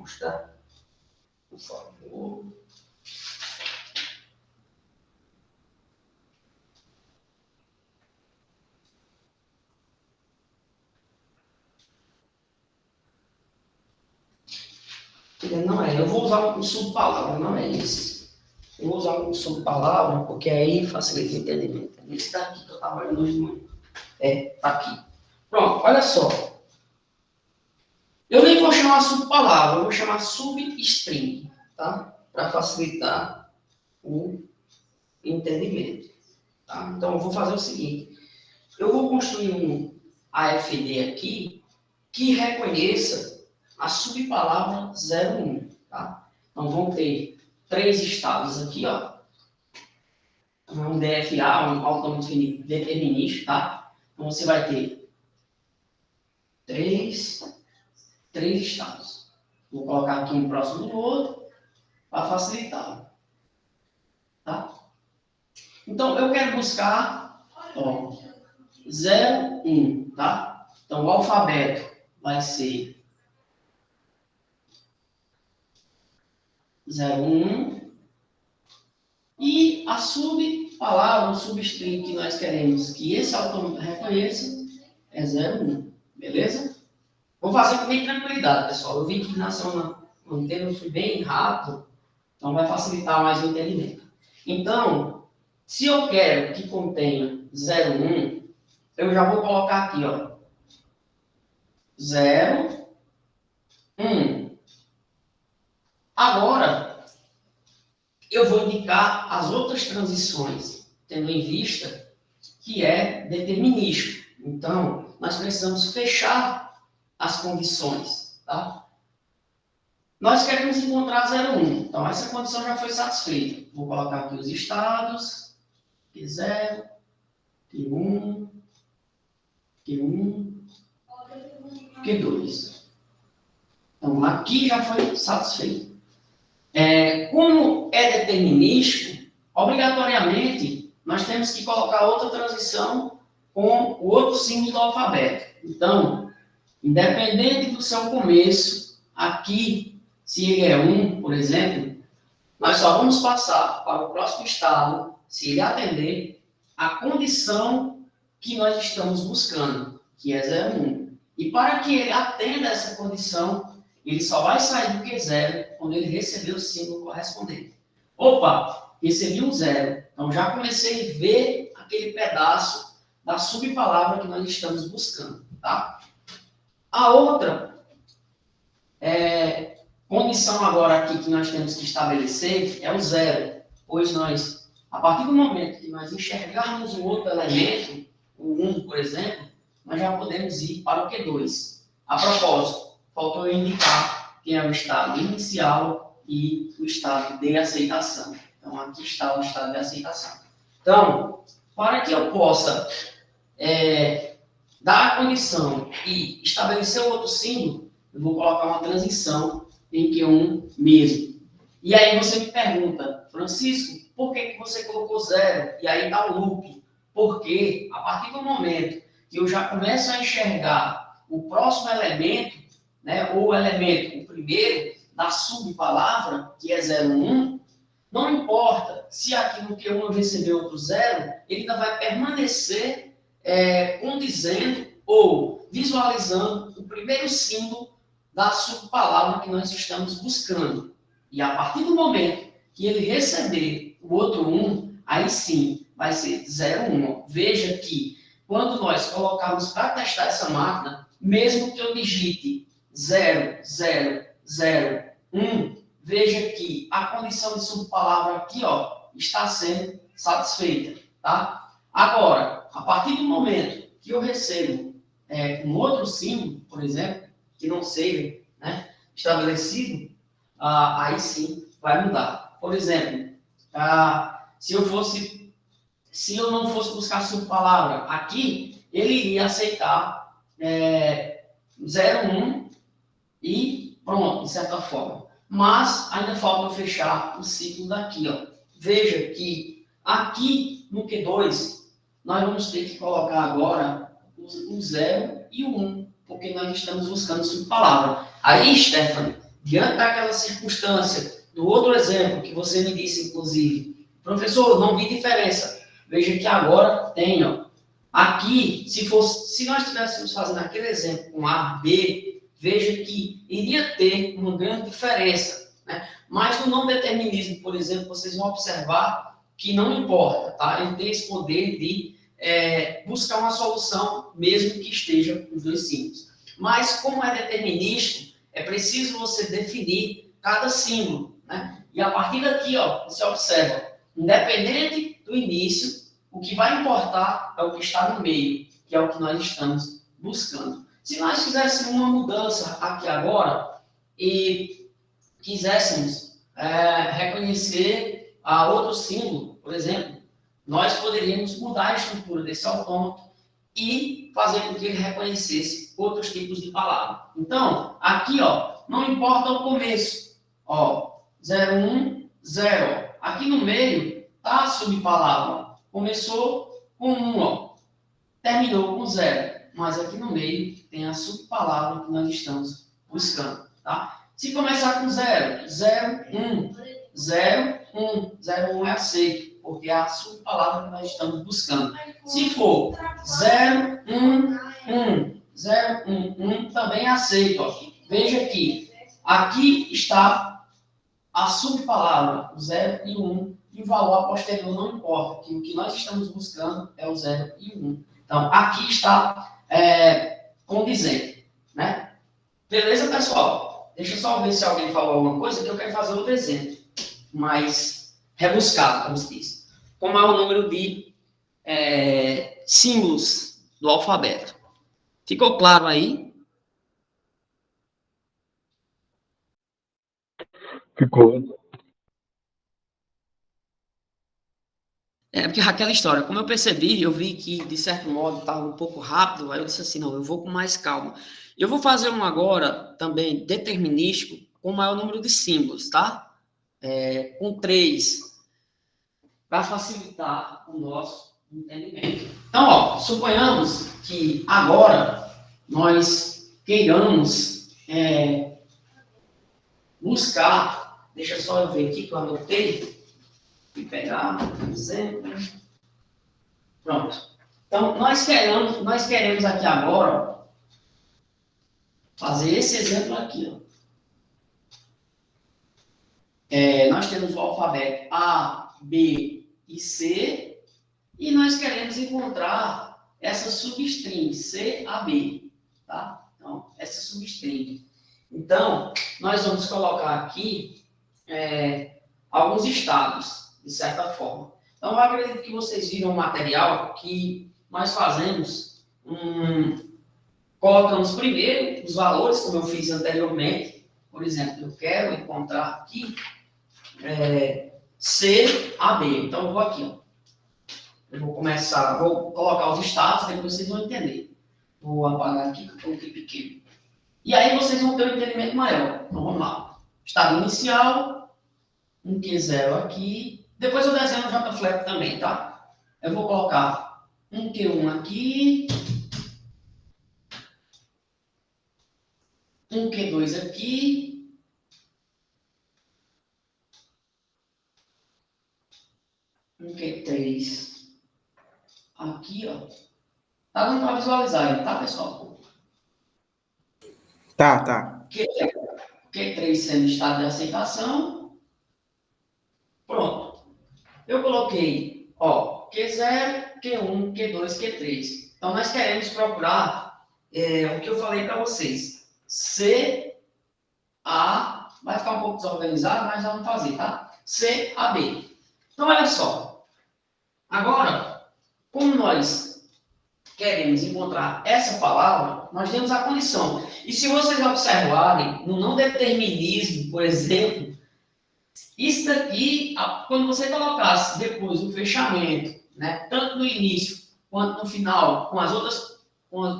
resposta, por favor. Não é, eu vou usar um subpalavra, não é esse. Eu vou usar um subpalavra, porque aí facilita o entendimento. Esse daqui que eu estava olhando hoje de manhã. Tá aqui. Pronto, olha só. Eu nem vou chamar subpalavra, eu vou chamar substring, tá? Para facilitar o entendimento. Tá? Então, eu vou fazer o seguinte. Eu vou construir um AFD aqui que reconheça a subpalavra 01, tá? Então, vão ter 3 estados aqui, ó. Um DFA, um autonomamente determinístico, tá? Então, você vai ter 3 estados. Vou colocar aqui um próximo do outro para facilitar, tá? Então, eu quero buscar, ó, 0, 1, tá? Então, o alfabeto vai ser 0, 1. E a subpalavra, o substring que nós queremos que esse autômato reconheça é 0, 1. Beleza? Vou fazer com bem tranquilidade, pessoal. Eu vi que na semana inteira eu fui bem rápido, então vai facilitar mais o entendimento. Então, se eu quero que contenha 0, 1, eu já vou colocar aqui, ó. 0, 1. Agora, eu vou indicar as outras transições, tendo em vista que é determinístico. Então, nós precisamos fechar as condições, tá? Nós queremos encontrar 0, 1. Então, essa condição já foi satisfeita. Vou colocar aqui os estados, Q0, Q1, Q1, Q2. Então, aqui já foi satisfeito. Como é determinístico, obrigatoriamente, nós temos que colocar outra transição com o outro símbolo do alfabeto. Então, independente do seu começo, aqui, se ele é 1, por exemplo, nós só vamos passar para o próximo estado, se ele atender a condição que nós estamos buscando, que é 0, 1. E para que ele atenda essa condição, ele só vai sair do Q0 quando ele receber o símbolo correspondente. Opa, recebi um 0. Então, já comecei a ver aquele pedaço da subpalavra que nós estamos buscando, tá? A outra condição agora aqui que nós temos que estabelecer é o 0, pois nós, a partir do momento que nós enxergarmos um outro elemento, o 1, por exemplo, nós já podemos ir para o Q2. A propósito, faltou eu indicar que é o estado inicial e o estado de aceitação. Então, aqui está o estado de aceitação. Então, para que eu possa dar a condição e estabelecer o outro símbolo, eu vou colocar uma transição em Q1 mesmo. E aí você me pergunta, Francisco, por que você colocou 0? E aí dá o loop. Porque a partir do momento que eu já começo a enxergar o próximo elemento, né, ou o elemento, o primeiro, da subpalavra, que é 0, 1, não importa se aqui no Q1 eu receber outro 0, ele ainda vai permanecer condizendo ou visualizando o primeiro símbolo da subpalavra que nós estamos buscando. E a partir do momento que ele receber o outro 1, aí sim vai ser 0, 1. Veja que quando nós colocarmos para testar essa máquina, mesmo que eu digite 0, 0, 0, 1, veja que a condição de subpalavra aqui, ó, está sendo satisfeita, tá? Agora, a partir do momento que eu recebo um outro símbolo, por exemplo, que não seja, né, estabelecido, aí sim vai mudar. Por exemplo, se eu não fosse buscar subpalavra aqui, ele iria aceitar 0, 1 e pronto, de certa forma. Mas ainda falta eu fechar o ciclo daqui, ó. Veja que aqui no Q2, nós vamos ter que colocar agora o 0 e o 1, porque nós estamos buscando subpalavra. Aí, Stephanie, diante daquela circunstância, do outro exemplo que você me disse, inclusive, professor, não vi diferença. Veja que agora tem, ó, aqui, se nós estivéssemos fazendo aquele exemplo com A, B, veja que iria ter uma grande diferença, né? Mas no não determinismo, por exemplo, vocês vão observar que não importa, tá? Ele tem esse poder de buscar uma solução, mesmo que esteja com os dois símbolos. Mas, como é determinístico, é preciso você definir cada símbolo, né? E a partir daqui, ó, você observa, independente do início, o que vai importar é o que está no meio, que é o que nós estamos buscando. Se nós fizéssemos uma mudança aqui agora e quiséssemos reconhecer a outro símbolo, por exemplo, nós poderíamos mudar a estrutura desse autômato e fazer com que ele reconhecesse outros tipos de palavra. Então, aqui, ó, não importa o começo, ó, 01, 0. Aqui no meio tá a subpalavra. Começou com 1, ó, terminou com 0. Mas aqui no meio tem a subpalavra que nós estamos buscando, tá? Se começar com 0, 0, 1, 0, 1, 0, 1 é aceito, porque é a subpalavra que nós estamos buscando. Se for 0, 1, 1, 0, 1, 1, também é aceito, ó. Veja aqui está a subpalavra, o 0 e o 1, e o valor a posterior não importa, que o que nós estamos buscando é o 0 e o 1. Então, aqui está condizente, né? Beleza, pessoal? Deixa eu só ver se alguém falou alguma coisa, que eu quero fazer outro exemplo, mais rebuscado, como se diz. Como é o número de símbolos do alfabeto. Ficou claro aí? Ficou. Porque aquela história, como eu percebi, eu vi que, de certo modo, estava um pouco rápido, aí eu disse assim, não, eu vou com mais calma. Eu vou fazer um agora, também, determinístico, com o maior número de símbolos, tá? Com 3, para facilitar o nosso entendimento. Então, ó, suponhamos que agora nós queiramos buscar, deixa só eu ver aqui que eu anotei, e pegar, por exemplo. Pronto. Então, nós queremos aqui agora, ó, fazer esse exemplo aqui, ó. Nós temos o alfabeto A, B e C, e nós queremos encontrar essa substring, C, A, B, tá? Então, essa substring. Então, nós vamos colocar aqui alguns estados, de certa forma. Então, eu acredito que vocês viram o material que nós fazemos, colocamos primeiro os valores, como eu fiz anteriormente. Por exemplo, eu quero encontrar aqui C, A, B. Então, eu vou aqui, ó. Eu vou colocar os estados, depois vocês vão entender. Vou apagar aqui, porque eu coloquei pequeno. E aí vocês vão ter um entendimento maior. Então, vamos lá. Estado inicial, um Q0 aqui. Depois eu desenho o JFlap também, tá? Eu vou colocar um Q1 aqui. Um Q2 aqui. Um Q3 aqui, ó. Tá dando para visualizar aí, tá, pessoal? Tá. Q3 sendo estado de aceitação. Pronto. Eu coloquei, ó, Q0, Q1, Q2, Q3. Então, nós queremos procurar o que eu falei para vocês. C, A, vai ficar um pouco desorganizado, mas vamos fazer, tá? C, A, B. Então, olha só. Agora, como nós queremos encontrar essa palavra, nós temos a condição. E se vocês observarem, no não determinismo, por exemplo, isso daqui, quando você colocasse depois o fechamento, né, tanto no início quanto no final, com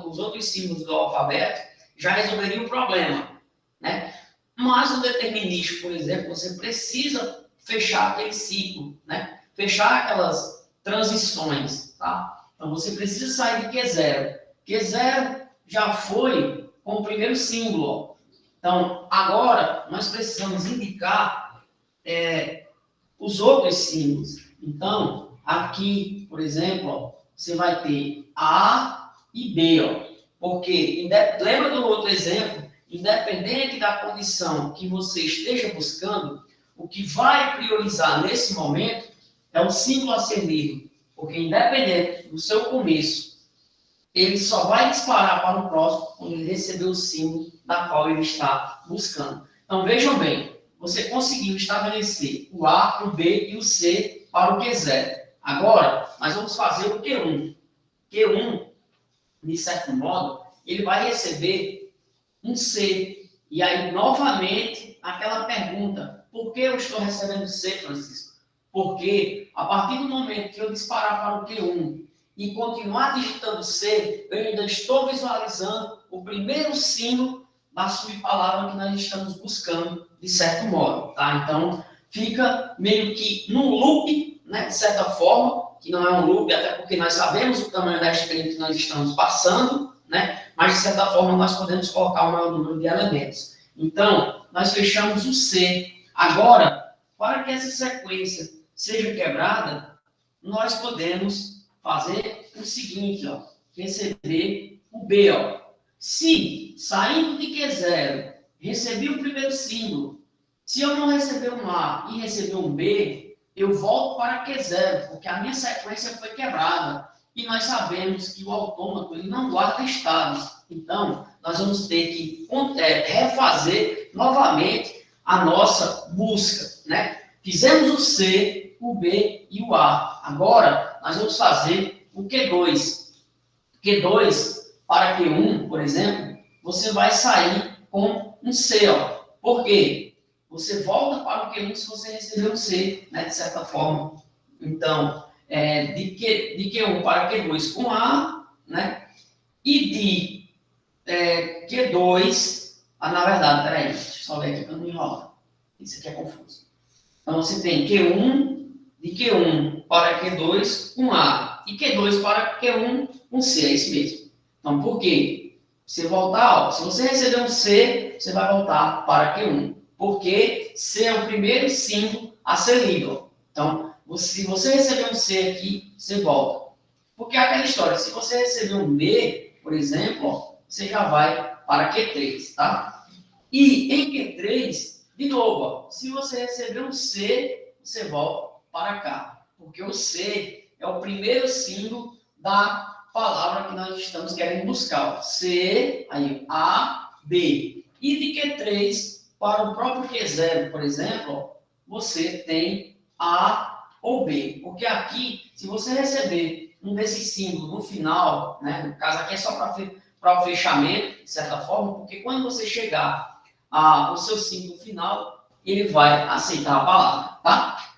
os outros símbolos do alfabeto, já resolveria o problema, né? Mas no determinístico, por exemplo, você precisa fechar aquele ciclo, né? Fechar aquelas transições, tá? Então, você precisa sair de Q0. Q0 já foi com o primeiro símbolo, ó. Então, agora, nós precisamos indicar os outros símbolos. Então, aqui, por exemplo, ó, você vai ter A e B, ó, porque, lembra do outro exemplo? Independente da condição que você esteja buscando, o que vai priorizar nesse momento é o símbolo a ser lido, porque independente do seu começo, ele só vai disparar para o próximo quando ele receber o símbolo da qual ele está buscando. Então, vejam bem, você conseguiu estabelecer o A, o B e o C para o Q0. Agora, nós vamos fazer o Q1. Q1, de certo modo, ele vai receber um C. E aí, novamente, aquela pergunta, por que eu estou recebendo C, Francisco? Porque, a partir do momento que eu disparar para o Q1 e continuar digitando C, eu ainda estou visualizando o primeiro símbolo da subpalavra que nós estamos buscando, de certo modo, tá? Então, fica meio que num loop, né, de certa forma, que não é um loop, até porque nós sabemos o tamanho da string que nós estamos passando, né? Mas, de certa forma, nós podemos colocar o maior número de elementos. Então, nós fechamos o C. Agora, para que essa sequência seja quebrada, nós podemos fazer o seguinte, ó, receber o B. Ó. Se, saindo de Q0, recebi o primeiro símbolo, se eu não receber um A e receber um B, eu volto para Q0, porque a minha sequência foi quebrada. E nós sabemos que o autômato ele não guarda estados. Então, nós vamos ter que refazer novamente a nossa busca, né? Fizemos o C, o B e o A. Agora, nós vamos fazer o Q2. Q2 para Q1, por exemplo, você vai sair com um C. Ó. Por quê? Você volta para o Q1 se você receber um C, né, de certa forma. Então, de Q1 para Q2 com A, né? E de Q2, na verdade, peraí, deixa eu só ver aqui para não enrolar. Isso aqui é confuso. Então, você tem Q1, de Q1 para Q2 com A, e Q2 para Q1 com C, é isso mesmo. Então, por quê? Você voltar, ó, se você receber um C, você vai voltar para Q1, porque C é o primeiro símbolo a ser lido. Ó. Então, se você receber um C aqui, você volta. Porque é aquela história, se você receber um B, por exemplo, ó, você já vai para Q3, tá? E em Q3, de novo, ó, se você receber um C, você volta para cá. Porque o C é o primeiro símbolo da palavra que nós estamos querendo buscar. Ó. C, aí A, B. E de Q3 para o próprio Q0, por exemplo, ó, você tem A ou B. Porque aqui, se você receber um desses símbolos no final, né, no caso aqui é só para o fechamento, de certa forma, porque quando você chegar o seu símbolo final, ele vai aceitar a palavra, tá?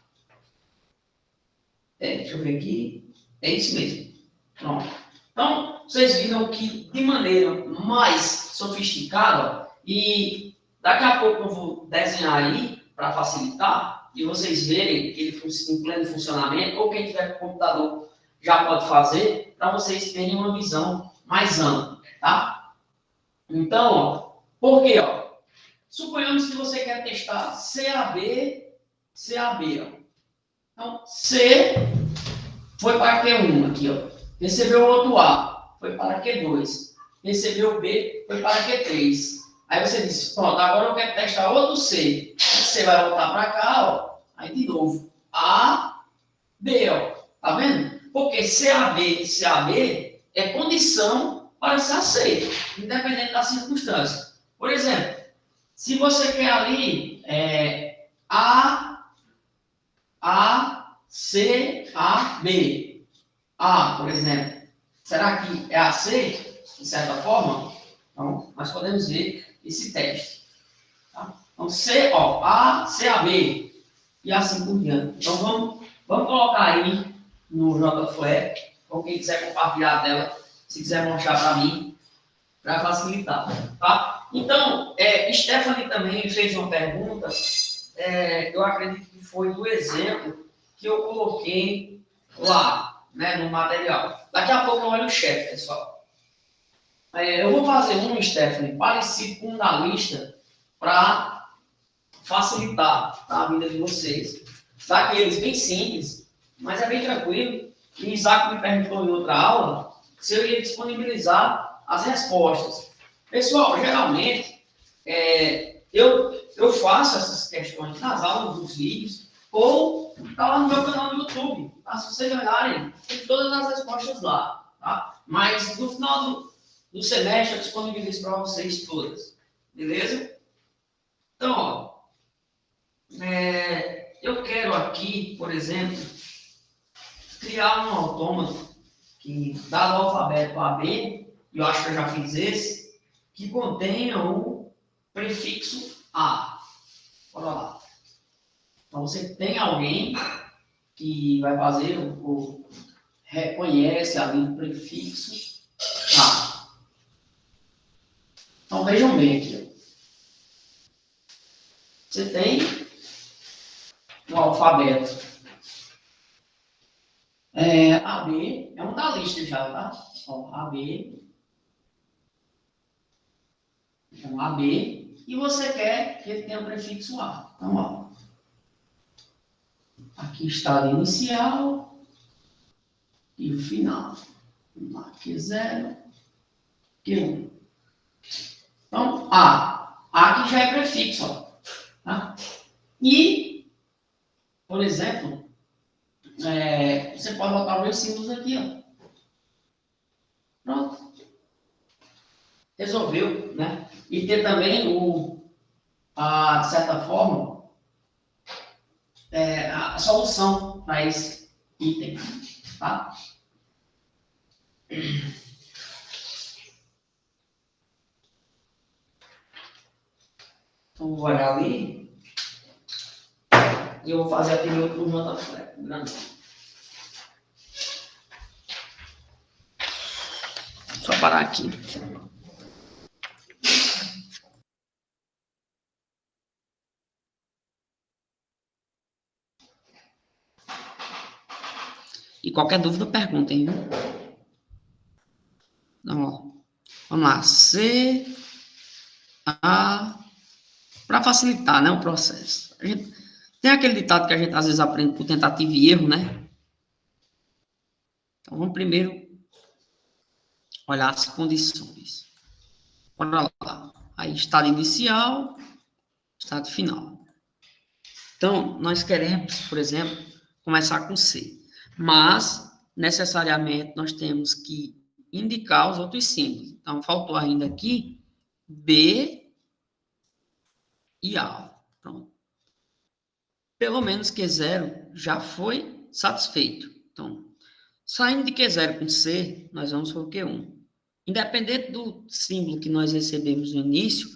Deixa eu ver aqui. É isso mesmo. Pronto. Então, vocês viram que de maneira mais sofisticada, e daqui a pouco eu vou desenhar aí, para facilitar, e vocês verem que ele em pleno funcionamento, ou quem tiver com computador já pode fazer, para vocês terem uma visão mais ampla, tá? Então, ó, por quê, ó? Suponhamos que você quer testar CAB. Ó. Então, C foi para Q1 aqui, ó. Recebeu outro A, foi para Q2. Recebeu B, foi para Q3. Aí você disse, pronto, agora eu quero testar outro C. Você vai voltar para cá, ó. Aí de novo, A, B, ó. Tá vendo? Porque CAB é condição para ser aceito, independente da circunstância. Por exemplo, se você quer ali C, A, B. A, por exemplo. Será que é AC, de certa forma? Então, nós podemos ver esse teste. Tá? Então, C, ó, A, C, A, B. E assim por diante. Então, vamos colocar aí no JFlare. Ou quem quiser compartilhar a tela, se quiser mostrar para mim, para facilitar. Tá? Então, Stephanie também fez uma pergunta, eu acredito que foi do exemplo que eu coloquei lá, né, no material. Daqui a pouco eu olho o chat, pessoal. Eu vou fazer um, Stephanie, parecido com um da lista, para facilitar a vida de vocês. Daqueles bem simples, mas é bem tranquilo. E Isaac me perguntou em outra aula se eu ia disponibilizar as respostas. Pessoal, geralmente, eu faço essas questões nas aulas, dos vídeos, ou está lá no meu canal no YouTube. Tá? Se vocês olharem, tem todas as respostas lá. Tá? Mas no final do semestre eu disponibilizo para vocês todas. Beleza? Então, ó, eu quero aqui, por exemplo, criar um autômato que, dado o alfabeto AB, eu acho que eu já fiz esse, que contenha o prefixo A. Bora lá. Então, você tem alguém que vai fazer reconhece ali o prefixo A. Então, vejam bem aqui. Você tem o alfabeto. AB é um da lista já, tá? Ó, AB. Então, AB. E você quer que ele tenha o prefixo A. Então, ó. Aqui estado inicial e o final. Q0, Q1. Então, A. A aqui já é prefixo, ó. Tá? E, por exemplo, você pode botar os símbolos aqui, ó. Pronto. Resolveu, né? E ter também de certa forma, a solução para esse item, tá? Então, vou olhar ali e eu vou fazer aquele outro JFlex, grande. Só parar aqui. E qualquer dúvida, perguntem, viu? Então, ó, vamos lá. Para facilitar, né, o processo. Tem aquele ditado que a gente às vezes aprende por tentativa e erro, né? Então, vamos primeiro olhar as condições. Bora lá. Aí, estado inicial, estado final. Então, nós queremos, por exemplo, começar com C. Mas, necessariamente, nós temos que indicar os outros símbolos. Então, faltou ainda aqui B e A. Pronto. Pelo menos Q0 já foi satisfeito. Então, saindo de Q0 com C, nós vamos para o Q1. Independente do símbolo que nós recebemos no início,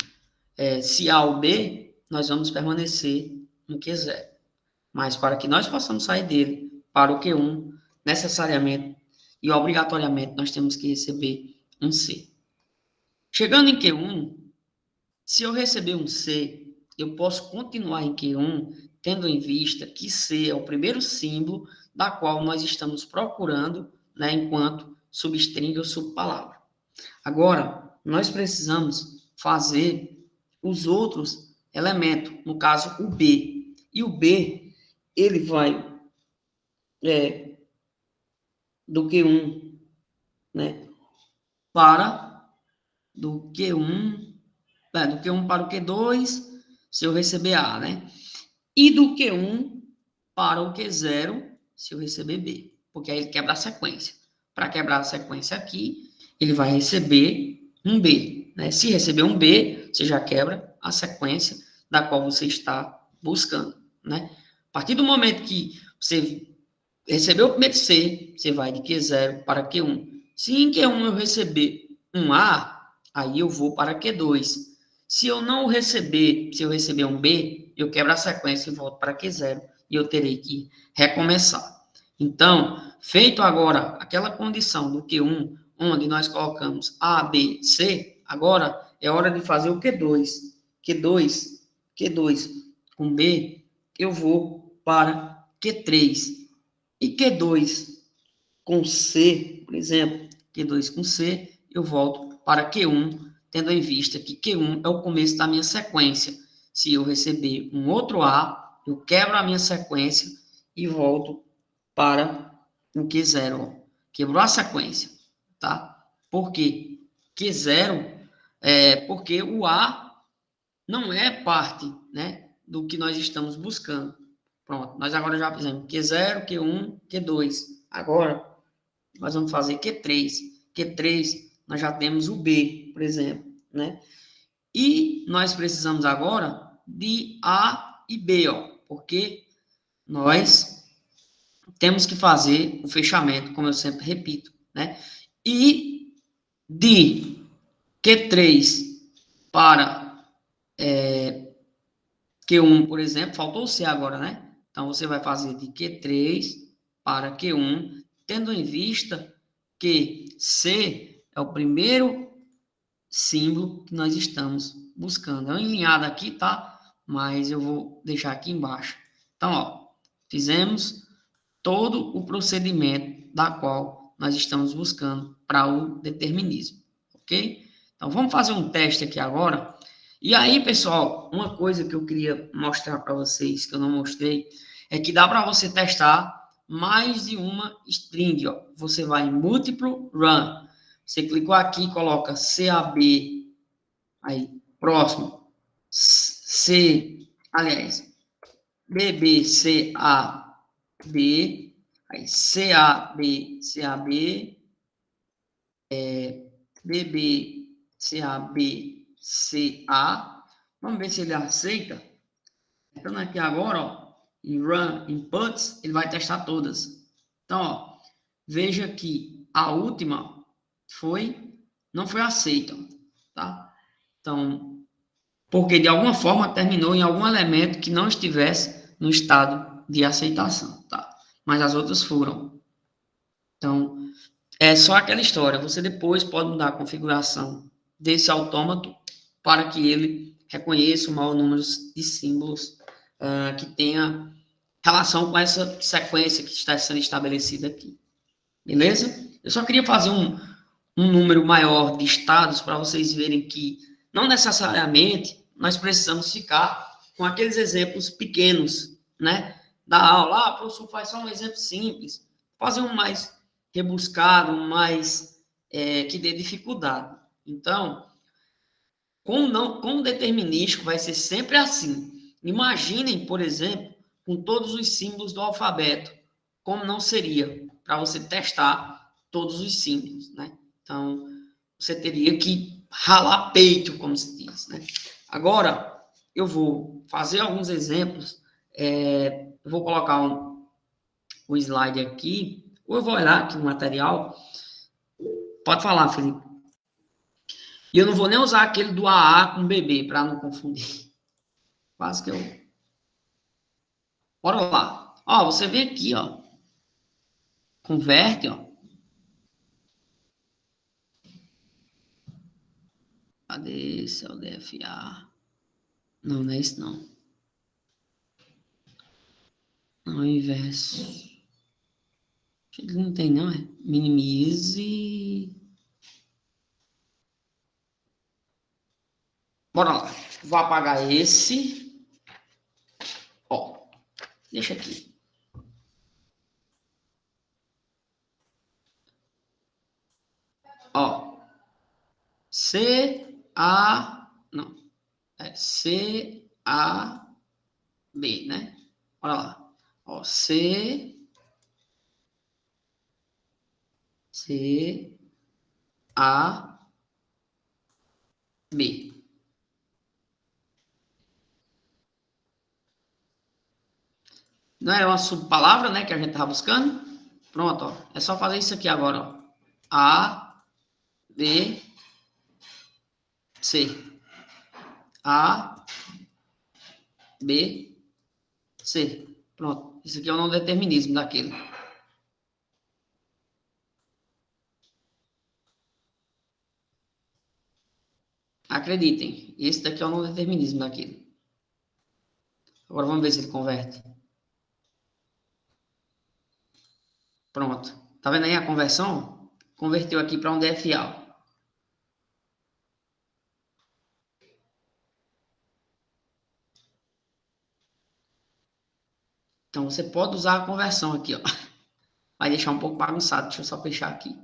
se A ou B, nós vamos permanecer no Q0. Mas para que nós possamos sair dele para o Q1, necessariamente e obrigatoriamente nós temos que receber um C. Chegando em Q1, se eu receber um C, eu posso continuar em Q1, tendo em vista que C é o primeiro símbolo da qual nós estamos procurando, né, enquanto substring ou subpalavra. Agora, nós precisamos fazer os outros elementos, no caso, o B. E o B, ele vai do Q1, né, do Q1 para o Q2, se eu receber A, né? E do Q1 para o Q0, se eu receber B. Porque aí ele quebra a sequência. Para quebrar a sequência aqui, ele vai receber um B, né? Se receber um B, você já quebra a sequência da qual você está buscando, né? A partir do momento que você recebeu o primeiro C, você vai de Q0 para Q1. Se em Q1 eu receber um A, aí eu vou para Q2. Se eu não receber, se eu receber um B, eu quebro a sequência e volto para Q0 e eu terei que recomeçar. Então, feito agora aquela condição do Q1, onde nós colocamos A, B, C, agora é hora de fazer o Q2. Q2 com B, eu vou para Q3. E Q2 com C, por exemplo, Q2 com C, eu volto para Q1, tendo em vista que Q1 é o começo da minha sequência. Se eu receber um outro A, eu quebro a minha sequência e volto para o Q0. Ó. Quebrou a sequência, tá? Por quê? Q0 porque o A não é parte, né, do que nós estamos buscando. Pronto, nós agora já fizemos Q0, Q1, Q2. Agora, nós vamos fazer Q3. Q3, nós já temos o B, por exemplo, né? E nós precisamos agora de A e B, ó, porque nós temos que fazer o fechamento, como eu sempre repito, né? E de Q3 para Q1, por exemplo, faltou o C agora, né? Então, você vai fazer de Q3 para Q1, tendo em vista que C é o primeiro símbolo que nós estamos buscando. É uma enlinhada aqui, tá? Mas eu vou deixar aqui embaixo. Então, ó, fizemos todo o procedimento da qual nós estamos buscando para o determinismo, ok? Então, vamos fazer um teste aqui agora. E aí, pessoal, uma coisa que eu queria mostrar para vocês, que eu não mostrei, é que dá para você testar mais de uma string, ó. Você vai em múltiplo run. Você clicou aqui, coloca CAB, aí, próximo, aliás, BBCAB, aí CAB, BBCABCA. Vamos ver se ele aceita. Então, aqui agora, ó, em Run Inputs, ele vai testar todas. Então, ó, veja que a última não foi aceita, tá? Então, porque de alguma forma terminou em algum elemento que não estivesse no estado de aceitação, tá? Mas as outras foram. Então, é só aquela história. Você depois pode mudar a configuração desse autômato para que ele reconheça o maior número de símbolos que tenha relação com essa sequência que está sendo estabelecida aqui. Beleza? Eu só queria fazer um número maior de estados para vocês verem que não necessariamente nós precisamos ficar com aqueles exemplos pequenos, né? Da aula, professor, faz só um exemplo simples. Fazer um mais rebuscado, um mais que dê dificuldade. Então, com o determinístico vai ser sempre assim. Imaginem, por exemplo, com todos os símbolos do alfabeto, como não seria para você testar todos os símbolos, né? Então, você teria que ralar peito, como se diz, né? Agora, eu vou fazer alguns exemplos. Eu vou colocar um slide aqui, ou eu vou olhar aqui no material. Pode falar, Felipe. E eu não vou nem usar aquele do AA com BB, para não confundir. Quase que eu... Bora lá. Ó, você vem aqui, ó. Converte, ó. Cadê esse? É o DFA. Não, não é isso, não. Não, é o inverso. Ele não tem, não, é? Minimize. Bora lá. Vou apagar esse. Ó. Deixa aqui. Ó. Não. É C-A-B, né? Bora lá. Ó. C-A-B. Não é uma subpalavra, né, que a gente estava buscando? Pronto, ó. É só fazer isso aqui agora, ó. A, B, C. A, B, C. Pronto. Isso aqui é o não determinismo daquele. Acreditem, esse daqui é o não determinismo daquele. Agora vamos ver se ele converte. Pronto. Tá vendo aí a conversão? Converteu aqui para um DFA. Então, você pode usar a conversão aqui, ó. Vai deixar um pouco bagunçado, deixa eu só fechar aqui.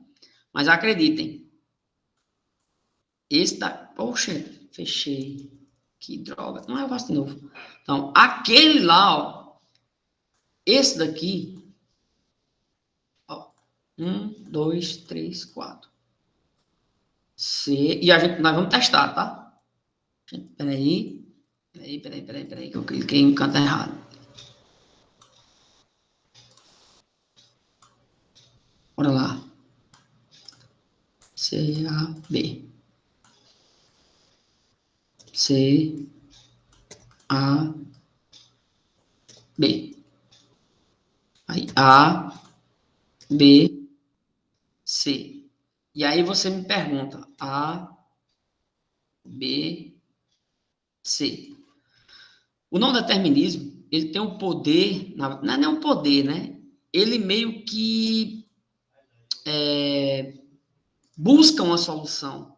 Mas acreditem. Esse da... Poxa, fechei. Que droga. Não, eu faço de novo. Então, aquele lá, ó. Esse daqui. Ó. 1, 2, 3, 4. C. E nós vamos testar, tá? Peraí. Peraí, que eu cliquei no canto errado. Bora lá. C, A, B. C, A, B. Aí, A, B, C. E aí você me pergunta, A, B, C. O não determinismo, ele tem um poder, não é nem um poder, né? Ele meio que busca uma solução,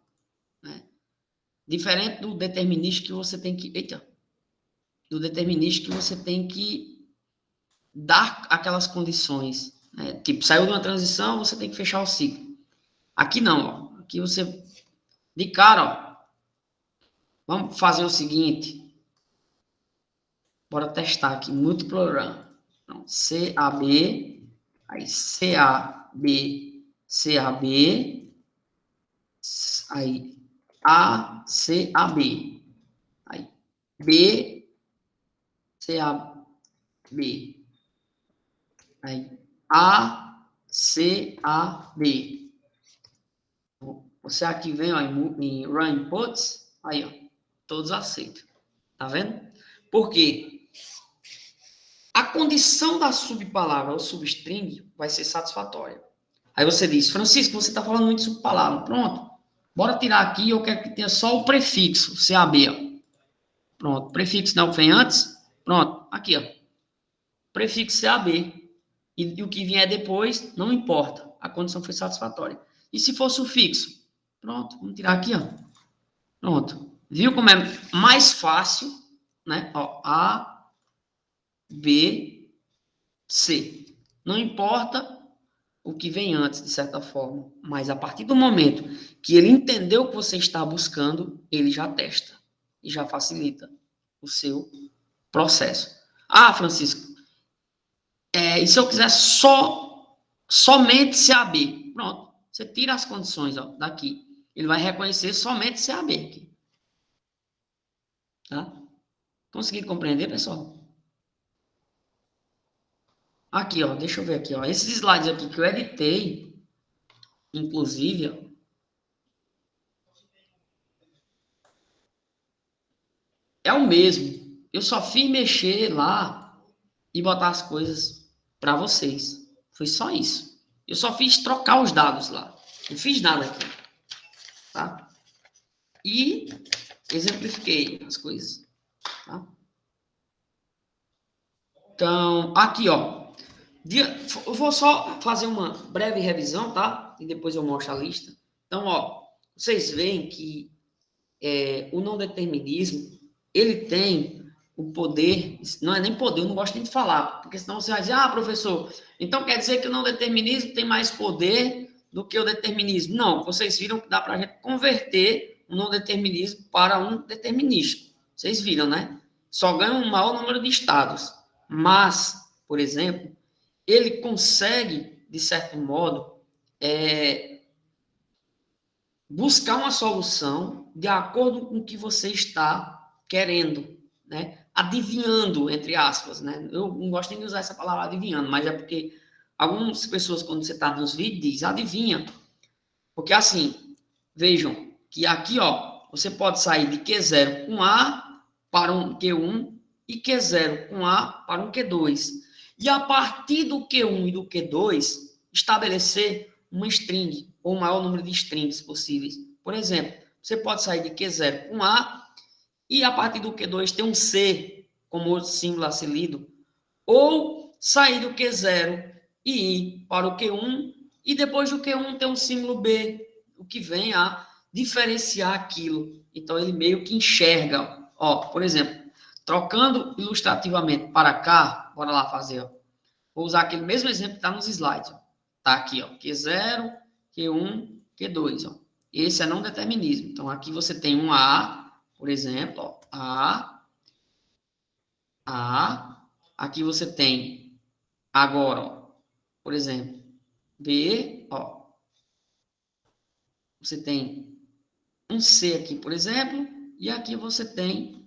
né? Diferente do determinístico que você tem que... Eita! Do determinístico que você tem que dar aquelas condições, né? Tipo, saiu de uma transição, você tem que fechar o ciclo. Aqui não, ó. Aqui você... De cara, ó. Vamos fazer o seguinte. Bora testar aqui. Múltiplo run. Então, CAB. Aí, CAB. CAB. Aí, ACAB. Aí, B. CAB. Aí, ACAB. Você aqui vem, ó, em Run Inputs. Aí, ó. Todos aceitam. Tá vendo? Por quê? A condição da subpalavra ou substring vai ser satisfatória. Aí você diz, Francisco, você está falando muito de subpalavra. Pronto. Bora tirar aqui, eu quero que tenha só o prefixo, CAB. Ó. Pronto. Prefixo não vem antes. Pronto. Aqui, ó. Prefixo CAB. E o que vier depois, não importa. A condição foi satisfatória. E se for sufixo? Pronto. Vamos tirar aqui, ó. Pronto. Viu como é mais fácil, né? Ó, A, B, C. Não importa o que vem antes, de certa forma. Mas a partir do momento que ele entendeu o que você está buscando, ele já testa e já facilita o seu processo. Ah, Francisco, e se eu quiser somente CAB? Pronto, você tira as condições, ó, daqui. Ele vai reconhecer somente CAB aqui. Tá? Conseguiram compreender, pessoal? Aqui, ó, deixa eu ver aqui, ó. Esses slides aqui que eu editei, inclusive, ó, é o mesmo. Eu só fiz mexer lá e botar as coisas para vocês. Foi só isso. Eu só fiz trocar os dados lá. Não fiz nada aqui. Tá? E exemplifiquei as coisas. Tá? Então, aqui, ó. Eu vou só fazer uma breve revisão, tá? E depois eu mostro a lista. Então, ó, vocês veem que o não determinismo, ele tem o poder, não é nem poder, eu não gosto nem de falar, porque senão você vai dizer, professor, então quer dizer que o não determinismo tem mais poder do que o determinismo. Não, vocês viram que dá para a gente converter o não determinismo para um determinístico. Vocês viram, né? Só ganha um maior número de estados. Mas, por exemplo, ele consegue, de certo modo, buscar uma solução de acordo com o que você está querendo, né? Adivinhando, entre aspas, né? Eu não gosto nem de usar essa palavra adivinhando, mas é porque algumas pessoas, quando você está nos vídeos, dizem adivinha. Porque assim, vejam que aqui, ó, você pode sair de Q0 com A para um Q1 e Q0 com A para um Q2. E a partir do Q1 e do Q2, estabelecer uma string, ou o maior número de strings possíveis. Por exemplo, você pode sair de Q0 com A e a partir do Q2 ter um C como outro símbolo a ser lido, ou sair do Q0 e ir para o Q1 e depois do Q1 ter um símbolo B, o que vem a diferenciar aquilo. Então ele meio que enxerga, ó, por exemplo, trocando ilustrativamente para cá, bora lá fazer, ó. Vou usar aquele mesmo exemplo que está nos slides, ó. Tá aqui, ó, Q0, Q1, Q2, ó. Esse é não determinismo. Então, aqui você tem um A, por exemplo, ó, A. Aqui você tem, agora, ó, por exemplo, B, ó. Você tem um C aqui, por exemplo, e aqui você tem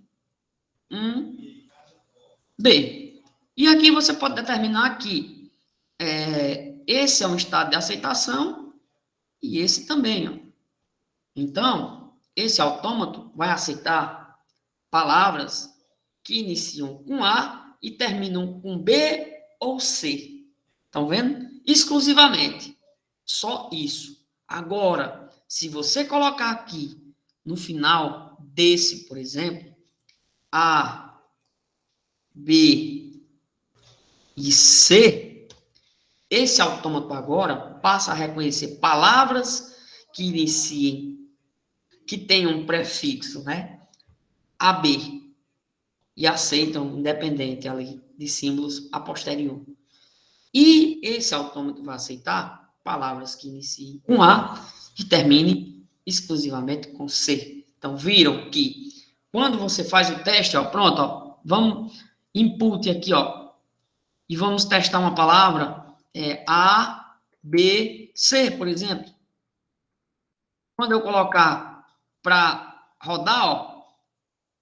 um B. E aqui você pode determinar que esse é um estado de aceitação e esse também, ó. Então, esse autômato vai aceitar palavras que iniciam com A e terminam com B ou C. Estão vendo? Exclusivamente. Só isso. Agora, se você colocar aqui no final desse, por exemplo, A, B e C, esse autômato agora passa a reconhecer palavras que iniciem, que tenham um prefixo, né? AB, e aceitam independente ali de símbolos a posterior. E esse autômato vai aceitar palavras que iniciem com A e terminem exclusivamente com C. Então, viram que quando você faz o teste, ó, pronto, ó, vamos input aqui, ó, e vamos testar uma palavra, A, B, C, por exemplo. Quando eu colocar para rodar, ó,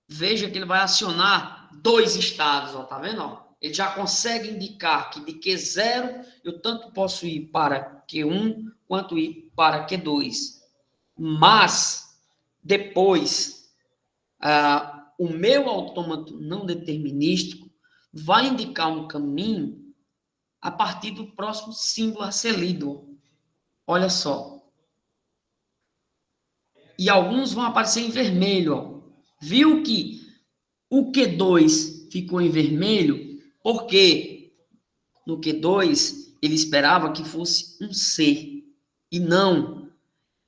veja que ele vai acionar 2 estados, ó, tá vendo? Ó? Ele já consegue indicar que de Q0 eu tanto posso ir para Q1 quanto ir para Q2. Mas, depois, o meu autômato não determinístico vai indicar um caminho a partir do próximo símbolo a ser lido. Olha só. E alguns vão aparecer em vermelho. Ó. Viu que o Q2 ficou em vermelho porque no Q2 ele esperava que fosse um C. E não.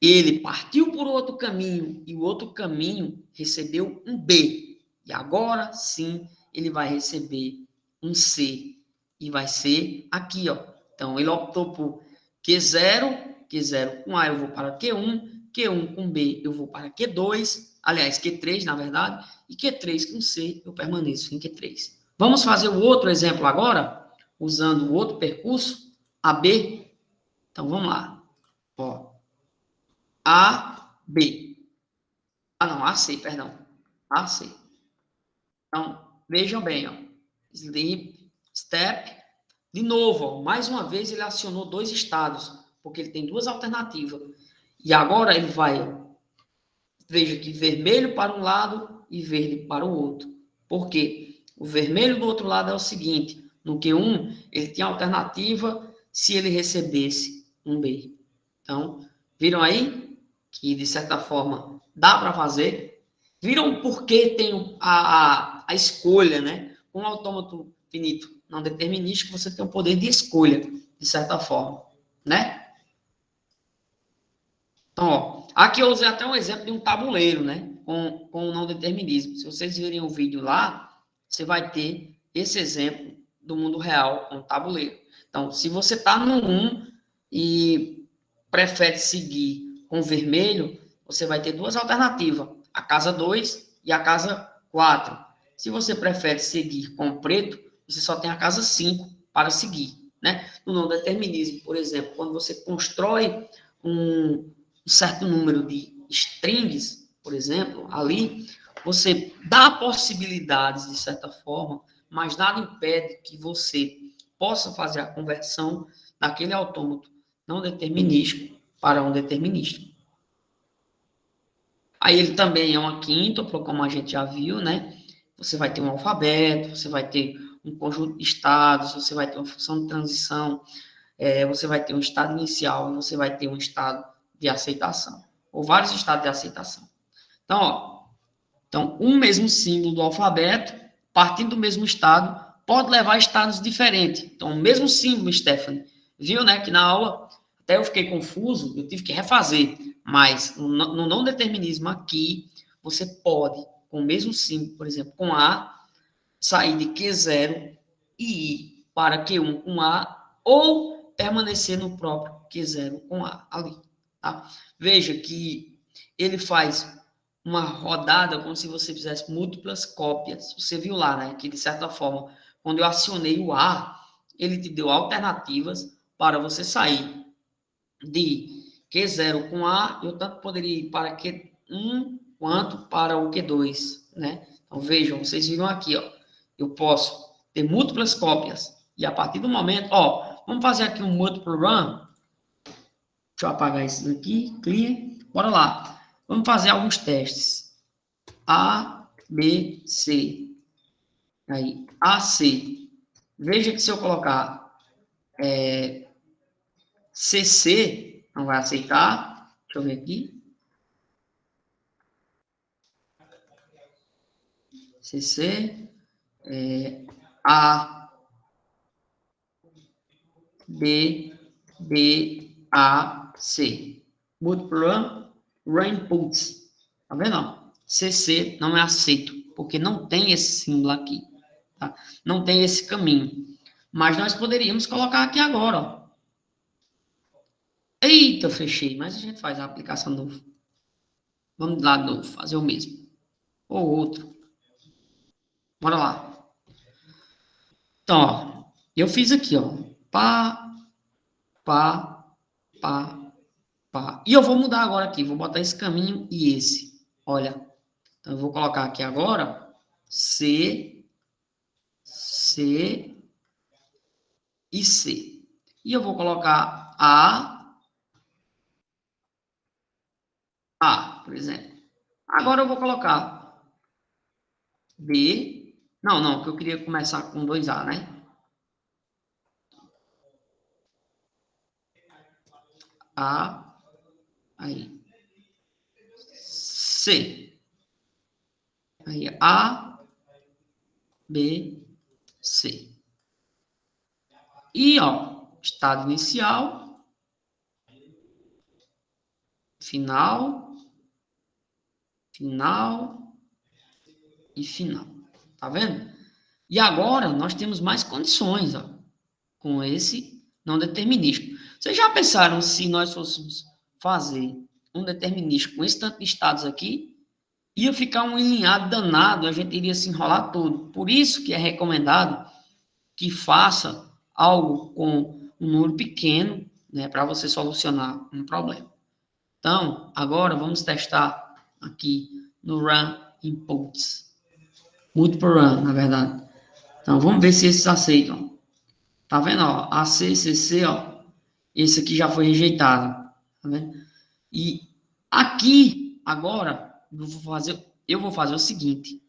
Ele partiu por outro caminho e o outro caminho recebeu um B. E agora sim ele vai receber um C. E vai ser aqui, ó. Então ele optou por Q0 com A eu vou para Q1, Q1 com B eu vou para Q2, aliás, Q3 na verdade, e Q3 com C eu permaneço em Q3. Vamos fazer o outro exemplo agora, usando o outro percurso, AB. Então vamos lá. Ó. A, B. Ah, não, AC, perdão. AC. Então, vejam bem, ó. Sleep, step. De novo, ó, mais uma vez ele acionou 2 estados, porque ele tem 2 alternativas. E agora ele vai, ó, veja que vermelho para um lado e verde para o outro. Por quê? O vermelho do outro lado é o seguinte, no Q1 ele tinha alternativa se ele recebesse um B. Então, viram aí que de certa forma dá para fazer? Viram por que tem a escolha, né? Com o autômato finito não determinístico, você tem o poder de escolha, de certa forma, né? Então, ó, aqui eu usei até um exemplo de um tabuleiro, né? Com o não determinismo. Se vocês virem o vídeo lá, você vai ter esse exemplo do mundo real com o tabuleiro. Então, se você está no 1 e prefere seguir com vermelho, você vai ter 2 alternativas, a casa 2 e a casa 4. Se você prefere seguir com preto, você só tem a casa 5 para seguir, né? No não determinismo, por exemplo, quando você constrói um certo número de strings, por exemplo, ali, você dá possibilidades, de certa forma, mas nada impede que você possa fazer a conversão daquele autômato não determinístico para um determinístico. Aí ele também é uma quíntupla, como a gente já viu, né? Você vai ter um alfabeto, você vai ter um conjunto de estados, você vai ter uma função de transição, você vai ter um estado inicial, você vai ter um estado de aceitação, ou vários estados de aceitação. Então, ó, um mesmo símbolo do alfabeto, partindo do mesmo estado, pode levar a estados diferentes. Então, o mesmo símbolo, Stephanie, viu, né, que na aula até eu fiquei confuso, eu tive que refazer, mas no não determinismo aqui, você pode, com o mesmo símbolo, por exemplo, com A, sair de Q0 e ir para Q1 com A, ou permanecer no próprio Q0 com A ali, tá? Veja que ele faz uma rodada como se você fizesse múltiplas cópias. Você viu lá, né? Que de certa forma, quando eu acionei o A, ele te deu alternativas para você sair de Q0 com A, eu tanto poderia ir para Q1 quanto para o Q2, né? Então, vejam, vocês viram aqui, ó, eu posso ter múltiplas cópias, e a partir do momento, ó, vamos fazer aqui um multiple run, deixa eu apagar isso daqui, clear, bora lá, vamos fazer alguns testes, A, B, C, aí, A, C, veja que se eu colocar CC, não vai aceitar, deixa eu ver aqui, CC, A, B, B, A, C. Multiple run, run inputs. Tá vendo? Ó? CC não é aceito, porque não tem esse símbolo aqui. Tá? Não tem esse caminho. Mas nós poderíamos colocar aqui agora. Ó. Eita, fechei. Mas a gente faz a aplicação nova. Vamos lá de novo, fazer o mesmo. Ou outro. Bora lá. Então, ó, eu fiz aqui, ó. Pá, pá, pá, pá. E eu vou mudar agora aqui. Vou botar esse caminho e esse. Olha. Então, eu vou colocar aqui agora C, C e C. E eu vou colocar A, por exemplo. Agora eu vou colocar B. Não, não, que eu queria começar com 2A, né? A, aí. C. Aí A, B, C. E, ó, estado inicial, final, final e final. Tá vendo? E agora nós temos mais condições, ó, com esse não determinístico. Vocês já pensaram se nós fôssemos fazer um determinístico com esse tanto de estados aqui? Ia ficar um enlinhado danado, a gente iria se enrolar todo. Por isso que é recomendado que faça algo com um número pequeno, né, para você solucionar um problema. Então, agora vamos testar aqui no Run Inputs. Multiple Run, na verdade. Então, vamos ver se esses aceitam. Tá vendo, ó? AC, CC, ó. Esse aqui já foi rejeitado. Tá vendo? E aqui, agora, eu vou fazer o seguinte.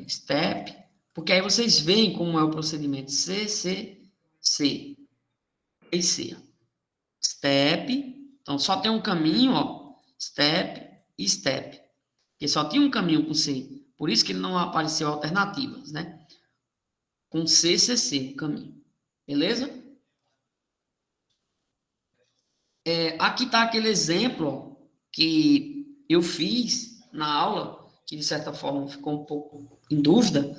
Step. Porque aí vocês veem como é o procedimento. C, C, C. E C. Step. Então, só tem um caminho, ó. Step e step. Porque só tinha um caminho com C. Por isso que ele não apareceu alternativas, né? Com C, C, C, o caminho. Beleza? Aqui está aquele exemplo ó, que eu fiz na aula, que de certa forma ficou um pouco em dúvida,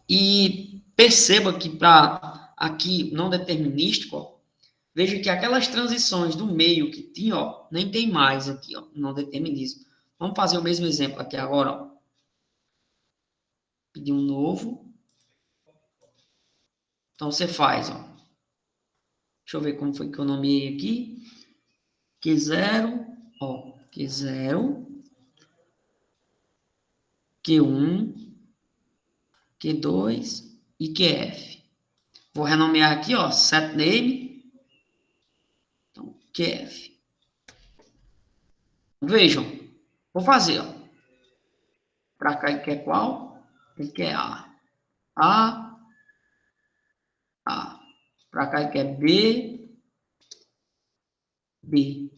e perceba que para aqui não determinístico, ó, veja que aquelas transições do meio que tinha, ó, nem tem mais aqui, ó, não determinismo. Vamos fazer o mesmo exemplo aqui agora, ó. Pedir um novo. Então você faz, ó. Deixa eu ver como foi que eu nomeei aqui. Q0, ó, Q0, Q1, Q2 e QF. Vou renomear aqui, ó, setName. Então, QF. Vejam, vou fazer, ó. Para cá ele quer qual? Ele quer A. A. A. Para cá ele quer B. B.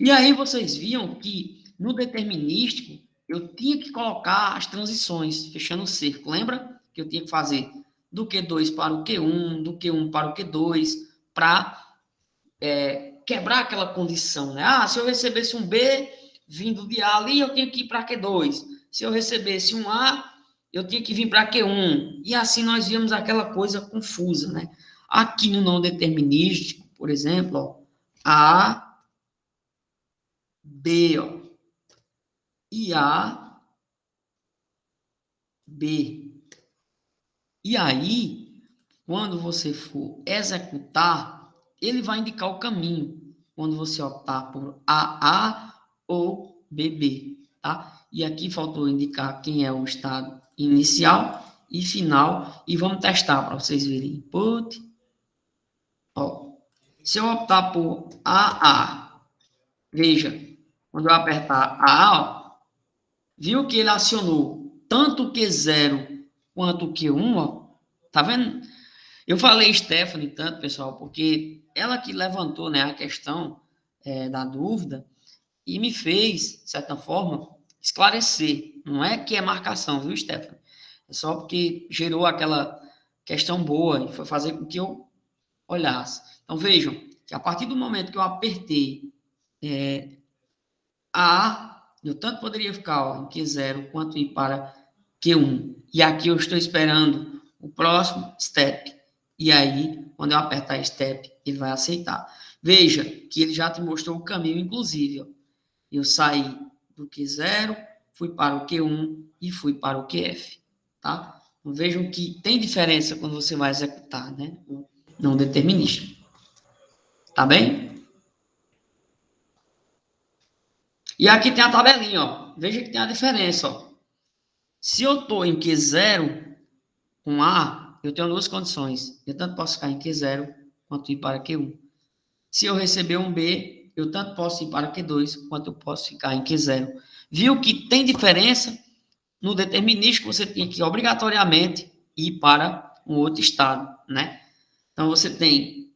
E aí vocês viam que no determinístico eu tinha que colocar as transições, fechando o cerco. Lembra que eu tinha que fazer do Q2 para o Q1, do Q1 para o Q2, para quebrar aquela condição, né? Ah, se eu recebesse um B vindo de A ali, eu tinha que ir para Q2. Se eu recebesse um A eu tinha que vir para Q1. E assim nós víamos aquela coisa confusa, né? Aqui no não determinístico, por exemplo, ó, A, B, ó, e A, B. E aí, quando você for executar, ele vai indicar o caminho, quando você optar por AA ou BB, tá? E aqui faltou indicar quem é o estado inicial e final, e vamos testar para vocês verem. Input, ó. Se eu optar por AA, veja, quando eu apertar AA, ó, viu que ele acionou tanto o Q0 quanto o Q1, ó, tá vendo? Eu falei Stephanie tanto, pessoal, porque ela que levantou, né, a questão da dúvida e me fez, de certa forma, esclarecer. Não é que é marcação, viu, Stephanie? É só porque gerou aquela questão boa e foi fazer com que eu olhasse. Então, vejam que a partir do momento que eu apertei A, eu tanto poderia ficar ó, em Q0 quanto ir para Q1. E aqui eu estou esperando o próximo step. E aí, quando eu apertar step, ele vai aceitar. Veja que ele já te mostrou o caminho, inclusive. Ó. Eu saí do Q0, fui para o Q1 e fui para o QF. Tá? Então, vejam que tem diferença quando você vai executar, né? O não determinístico. Tá bem? E aqui tem a tabelinha, ó. Veja que tem a diferença, ó. Se eu estou em Q0 com A, eu tenho duas condições. Eu tanto posso ficar em Q0 quanto ir para Q1. Se eu receber um B, eu tanto posso ir para Q2 quanto eu posso ficar em Q0. Viu que tem diferença? No determinístico, você tem que obrigatoriamente ir para um outro estado, né? Então, você tem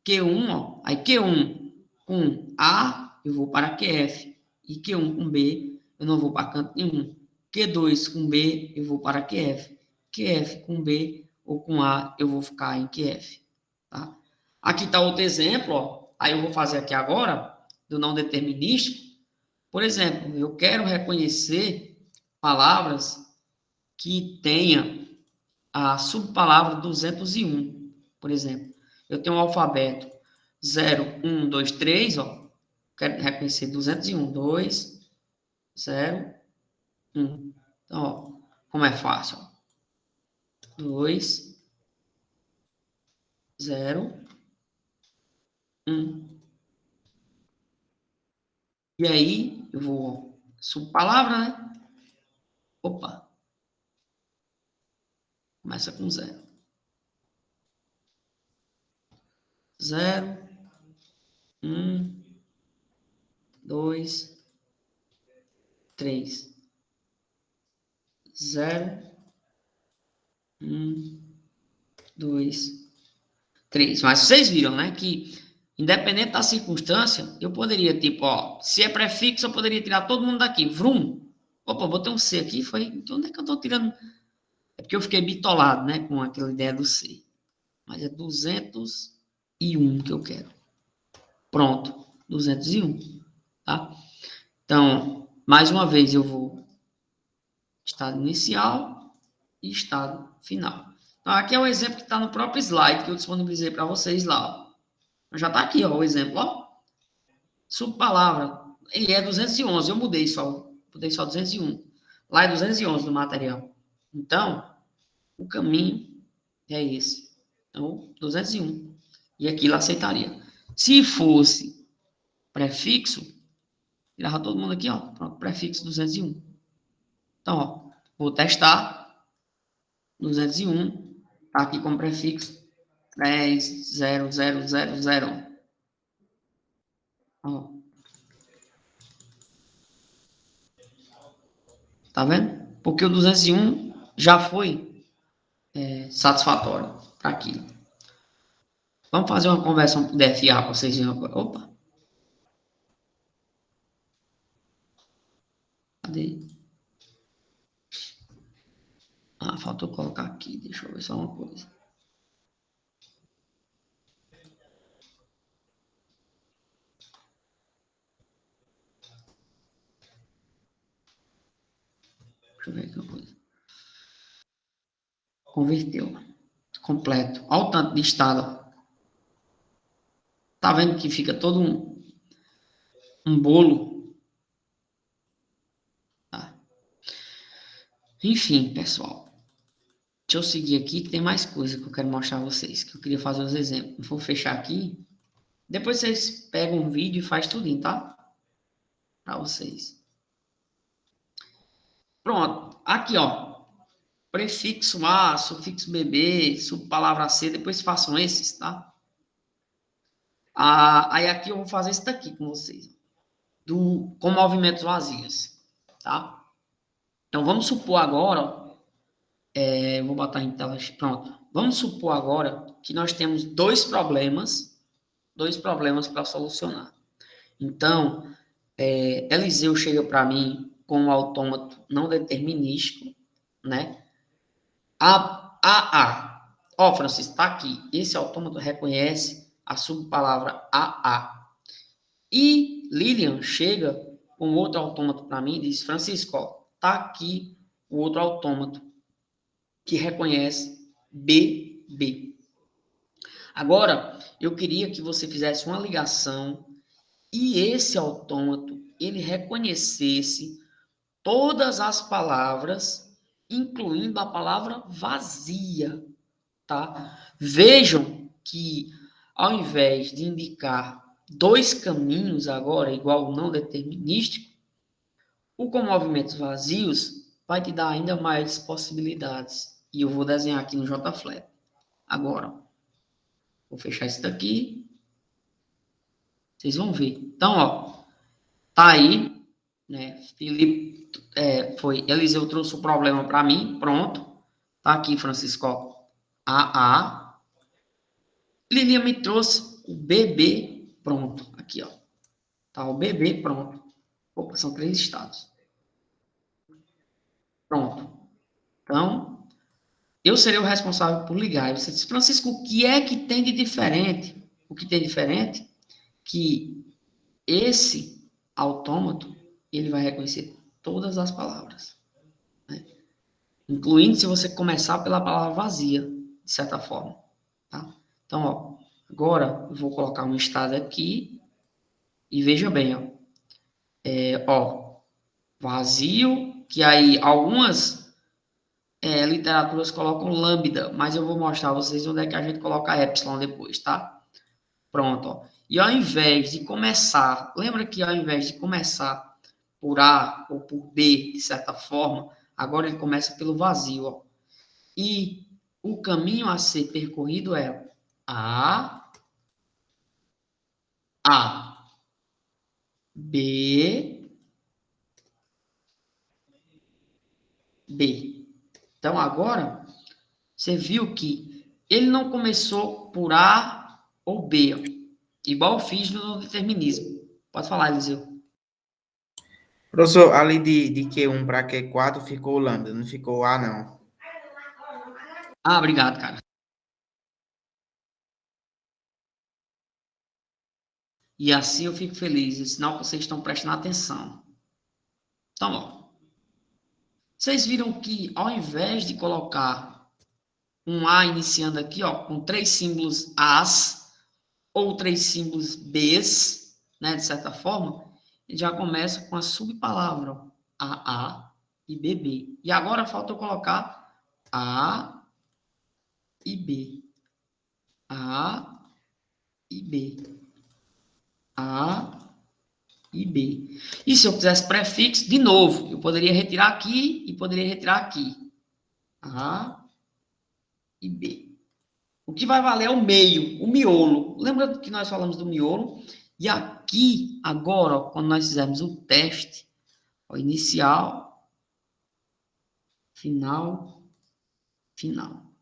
Q1, ó, aí Q1 com A, eu vou para QF. E Q1 com B, eu não vou para canto nenhum. Q2 com B, eu vou para QF. QF com B ou com A, eu vou ficar em QF. Tá? Aqui está outro exemplo, ó. Aí eu vou fazer aqui agora, do não determinístico. Por exemplo, eu quero reconhecer palavras que tenha a subpalavra 201, por exemplo. Eu tenho um alfabeto 0, 1, 2, 3, ó. Quero reconhecer 201, 2, 0, 1. Então, ó, como é fácil, ó. 2, 0, 1. E aí, eu vou subpalavra, né? Opa, começa com 0. 0, 1, 2, 3. 0, 1, 2, 3. Mas vocês viram, né, que independente da circunstância, eu poderia, tipo, ó, se é prefixo, eu poderia tirar todo mundo daqui. Vrum. Opa, botei um C aqui, foi. Então, onde é que eu tô tirando? É porque eu fiquei bitolado, né, com aquela ideia do C. Mas é 201 que eu quero. Pronto, 201, tá? Então, mais uma vez, eu vou estado inicial e estado final. Então, aqui é o exemplo que está no próprio slide que eu disponibilizei para vocês lá. Ó. Já está aqui ó, o exemplo. Ó. Subpalavra. Ele é 211. Eu mudei só 201. Lá é 211 no material. Então, o caminho é esse. Então, 201. E aqui ele aceitaria. Se fosse prefixo, tirava todo mundo aqui, ó. Pronto, prefixo 201. Então, ó, vou testar. 201, tá aqui como prefixo 10.0.0.0.0. Ó, tá vendo? Porque o 201 já foi satisfatório para aquilo. Vamos fazer uma conversão para DFA para vocês verem agora. Opa, cadê? Ah, faltou colocar aqui. Deixa eu ver só uma coisa. Deixa eu ver aqui uma coisa. Converteu. Completo. Olha o tanto de estado. Tá vendo que fica todo um bolo? Tá. Enfim, pessoal. Deixa eu seguir aqui que tem mais coisa que eu quero mostrar a vocês. Que eu queria fazer os exemplos. Vou fechar aqui. Depois vocês pegam um vídeo e faz tudinho, tá? Para vocês. Pronto. Aqui, ó. Prefixo A, sufixo BB, subpalavra C. Depois façam esses, tá? Aí aqui eu vou fazer isso daqui com vocês. Com movimentos vazios, tá? Então, vamos supor agora, vou botar em tela, pronto. Vamos supor agora que nós temos dois problemas para solucionar. Então, Eliseu chega para mim com um autômato não determinístico, né? Ó, Francisco, está aqui. Esse autômato reconhece a subpalavra AA. E Lilian chega com outro autômato para mim e diz, Francisco, ó, tá aqui o outro autômato que reconhece BB. Agora, eu queria que você fizesse uma ligação e esse autômato, ele reconhecesse todas as palavras, incluindo a palavra vazia, tá? Vejam que, ao invés de indicar dois caminhos agora, igual o não determinístico, o com movimentos vazios vai te dar ainda mais possibilidades. E eu vou desenhar aqui no JFlat. Agora, vou fechar isso daqui. Vocês vão ver. Então, ó, tá aí, né? Felipe, Eliseu trouxe o problema para mim, pronto. Tá aqui, Francisco, ó, AA. Lilian me trouxe o BB, pronto. Aqui, ó. Tá o BB, pronto. Opa, são 3 estados. Pronto. Então, eu serei o responsável por ligar. E você disse, Francisco, o que é que tem de diferente? O que tem diferente? Que esse autômato, ele vai reconhecer todas as palavras, né? Incluindo se você começar pela palavra vazia, de certa forma, tá? Então, ó, agora eu vou colocar um estado aqui e veja bem, ó, vazio, que aí algumas literaturas colocam lambda, mas eu vou mostrar a vocês onde é que a gente coloca epsilon depois, tá? Pronto, ó. E ao invés de começar, lembra que ao invés de começar por A ou por B, de certa forma, agora ele começa pelo vazio, ó. E o caminho a ser percorrido é A, B, B. Então, agora, você viu que ele não começou por A ou B, ó. Igual eu fiz no determinismo. Pode falar, Eliseu. Professor, ali de Q1 para Q4 ficou lambda, não ficou A, não. Ah, obrigado, cara. E assim eu fico feliz, é sinal que vocês estão prestando atenção. Então, ó. Vocês viram que ao invés de colocar um A iniciando aqui, ó, com 3 símbolos As ou 3 símbolos Bs, né, de certa forma, ele já começa com a subpalavra, ó, AA e BB. E agora falta eu colocar A e B. A e B. A e B. E se eu quisesse prefixo, de novo, eu poderia retirar aqui e poderia retirar aqui. A e B. O que vai valer é o meio, o miolo. Lembra que nós falamos do miolo? E aqui, agora, ó, quando nós fizermos o teste, ó, inicial, final, final.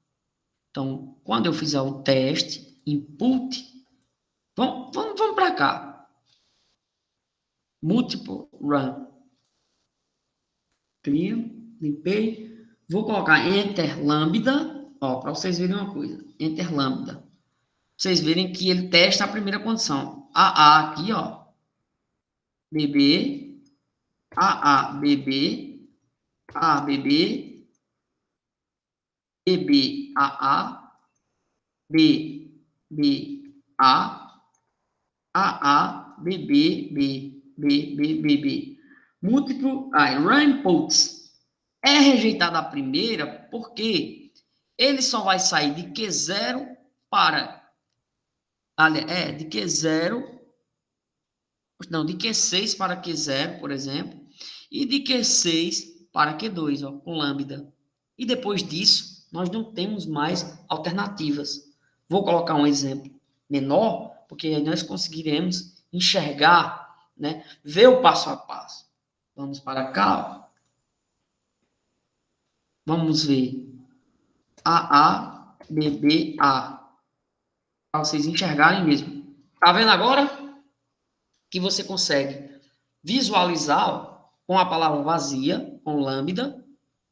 Então, quando eu fizer o teste, input, vamos para cá. Multiple run. Clear, limpei. Vou colocar enter lambda, ó, para vocês verem uma coisa. Enter lambda. Vocês verem que ele testa a primeira condição. AA aqui, ó. BB, AA, BB, A, BB, B, A, B, B, A, B, B, B, B, B, B, B. Múltiplo, rainbows. É rejeitada a primeira porque ele só vai sair de Q0 para... de Q0... Não, de Q6 para Q0, por exemplo. E de Q6 para Q2, ó, com lambda. E depois disso, nós não temos mais alternativas. Vou colocar um exemplo menor, porque aí nós conseguiremos enxergar, né, ver o passo a passo. Vamos para cá, ó. Vamos ver A, B, B, A. Para vocês enxergarem mesmo. Tá vendo agora? Que você consegue visualizar, ó, com a palavra vazia, com lambda,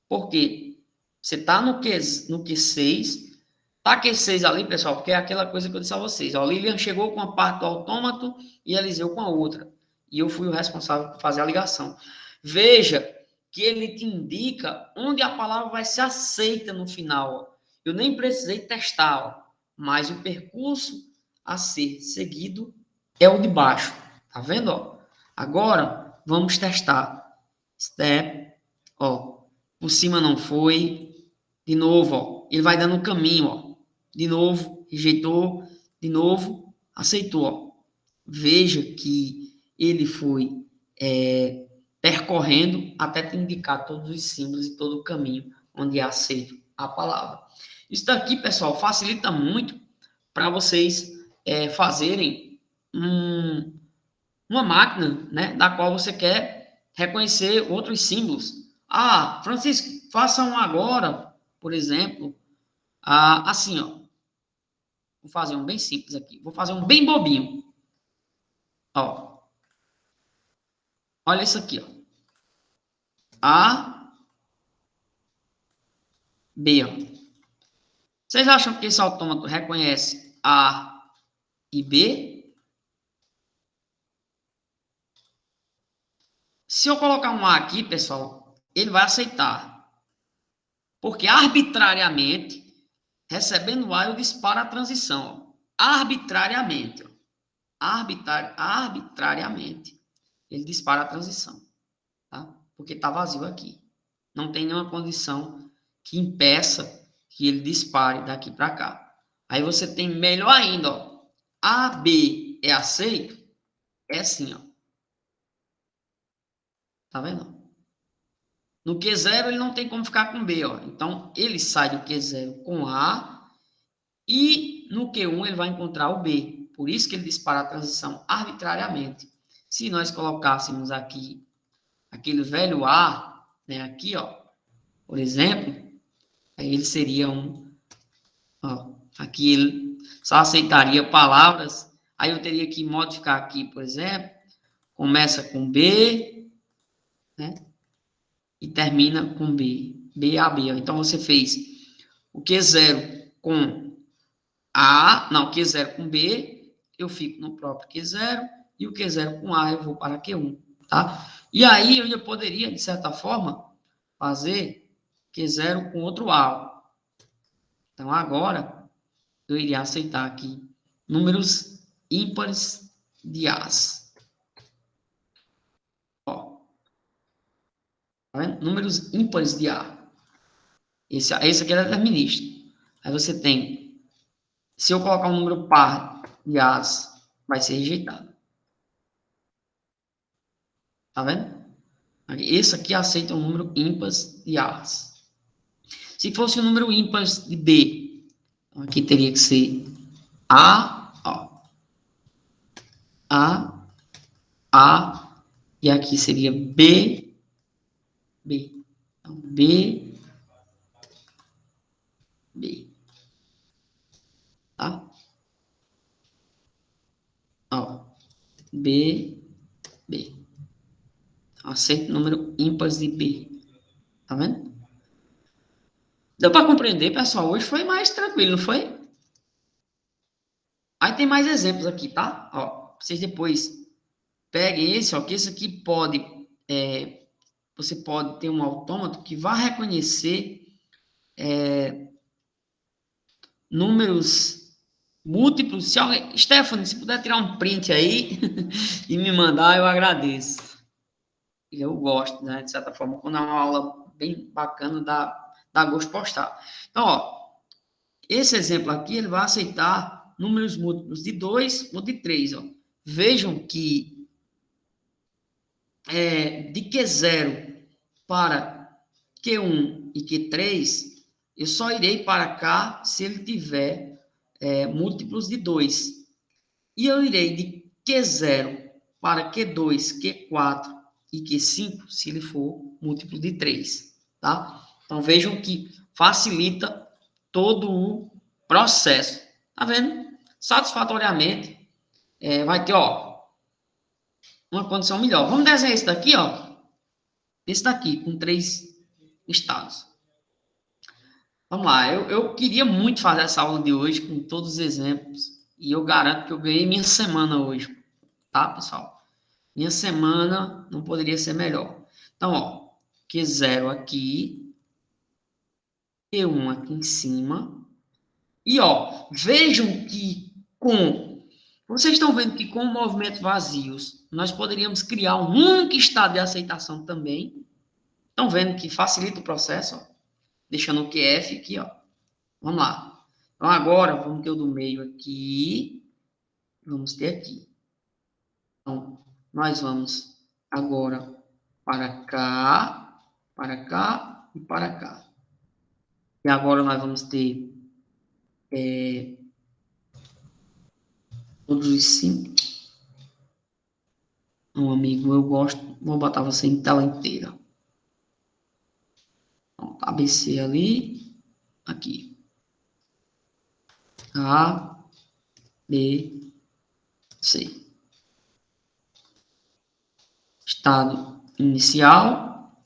porque você está no Q6, tá Q6 ali, pessoal, porque é aquela coisa que eu disse a vocês. Ó, Lilian chegou com a parte do autômato e Eliseu com a outra. E eu fui o responsável por fazer a ligação. Veja que ele te indica onde a palavra vai ser aceita no final. Ó. Eu nem precisei testar, ó, mas o percurso a ser seguido é o de baixo. Tá vendo? Ó? Agora, vamos testar. Step, ó. Por cima não foi. De novo, ó. Ele vai dando o caminho, ó. De novo, rejeitou. De novo, aceitou, ó. Veja que ele foi percorrendo até te indicar todos os símbolos e todo o caminho onde é aceito a palavra. Isso daqui, pessoal, facilita muito para vocês fazerem uma máquina, né, da qual você quer reconhecer outros símbolos. Ah, Francisco, faça um agora, por exemplo, assim, ó. Vou fazer um bem simples aqui. Vou fazer um bem bobinho. Ó. Olha isso aqui, ó. A, B, ó. Vocês acham que esse autômato reconhece A e B? Se eu colocar um A aqui, pessoal, ele vai aceitar. Porque arbitrariamente, recebendo A, eu disparo a transição. Ó. Arbitrariamente. Ó. Arbitrariamente. Ele dispara a transição. Tá? Porque está vazio aqui. Não tem nenhuma condição que impeça que ele dispare daqui para cá. Aí você tem melhor ainda, ó. A, B é aceito? É assim, ó. Tá vendo? No Q0 ele não tem como ficar com B, ó. Então ele sai do Q0 com A e no Q1 ele vai encontrar o B. Por isso que ele dispara a transição arbitrariamente. Se nós colocássemos aqui aquele velho A, né, aqui, ó, por exemplo, aí ele seria ó, aqui ele só aceitaria palavras, aí eu teria que modificar aqui, por exemplo, começa com B, né, e termina com B, B, A, B. Ó. Então, você fez o Q0 com A, não, Q0 com B, eu fico no próprio Q0, e o Q0 com A eu vou para Q1, tá? E aí eu poderia, de certa forma, fazer Q0 com outro A. Então, agora, eu iria aceitar aqui números ímpares de A's. Ó. Tá vendo? Números ímpares de A. Esse aqui é determinista. Aí você tem, se eu colocar um número par de A's, vai ser rejeitado. Tá vendo? Esse aqui aceita um número ímpar de A's. Se fosse um número ímpar de B, aqui teria que ser A, ó. A, e aqui seria B, B. Então, B, B. Tá? Ó, B, B. Aceita número ímpar de B. Tá vendo? Deu para compreender, pessoal? Hoje foi mais tranquilo, não foi? Aí tem mais exemplos aqui, tá? Ó, vocês depois peguem esse, ó, que esse aqui pode... você pode ter um autômato que vai reconhecer números múltiplos. Se alguém... Stephanie, se puder tirar um print aí e me mandar, eu agradeço. Eu gosto, né? De certa forma, quando é uma aula bem bacana, dá gosto de postar. Então, ó, esse exemplo aqui, ele vai aceitar números múltiplos de 2 ou de 3. Ó. Vejam que de Q0 para Q1 e Q3, eu só irei para cá se ele tiver múltiplos de 2. E eu irei de Q0 para Q2, Q4 e Q5 se ele for múltiplo de 3. Tá? Então, vejam que facilita todo o processo. Tá vendo? Satisfatoriamente, vai ter, ó, uma condição melhor. Vamos desenhar esse daqui, ó. Esse daqui, com 3 estados. Vamos lá. Eu queria muito fazer essa aula de hoje com todos os exemplos. E eu garanto que eu ganhei minha semana hoje. Tá, pessoal? Minha semana não poderia ser melhor. Então, ó, Q0 aqui. Q1 aqui em cima. E, ó, vejam que vocês estão vendo que com movimentos vazios, nós poderíamos criar um único estado de aceitação também. Estão vendo que facilita o processo, ó, deixando o QF aqui, ó. Vamos lá. Então, agora, vamos ter o do meio aqui. Vamos ter aqui. Então, nós vamos agora para cá e para cá. E agora nós vamos ter todos os 5. Um amigo, eu gosto, vou botar você em tela inteira. Então, ABC ali, aqui. A, B, C. Estado inicial,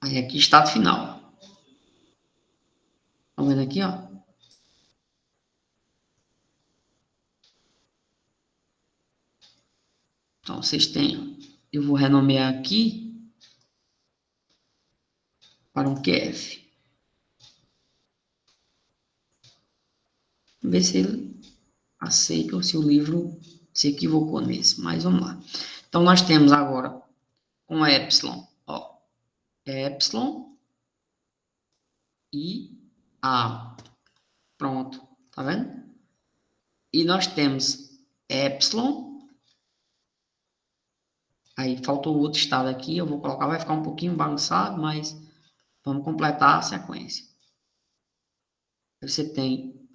aí aqui estado final. Estão vendo aqui, ó? Então, vocês têm, eu vou renomear aqui para um QF. Vamos ver se ele aceita ou se o livro se equivocou nesse, mas vamos lá. Então, nós temos agora com epsilon, ó, epsilon e A. Pronto, tá vendo? E nós temos epsilon. Aí faltou o outro estado aqui, eu vou colocar, vai ficar um pouquinho bagunçado, mas vamos completar a sequência. Você tem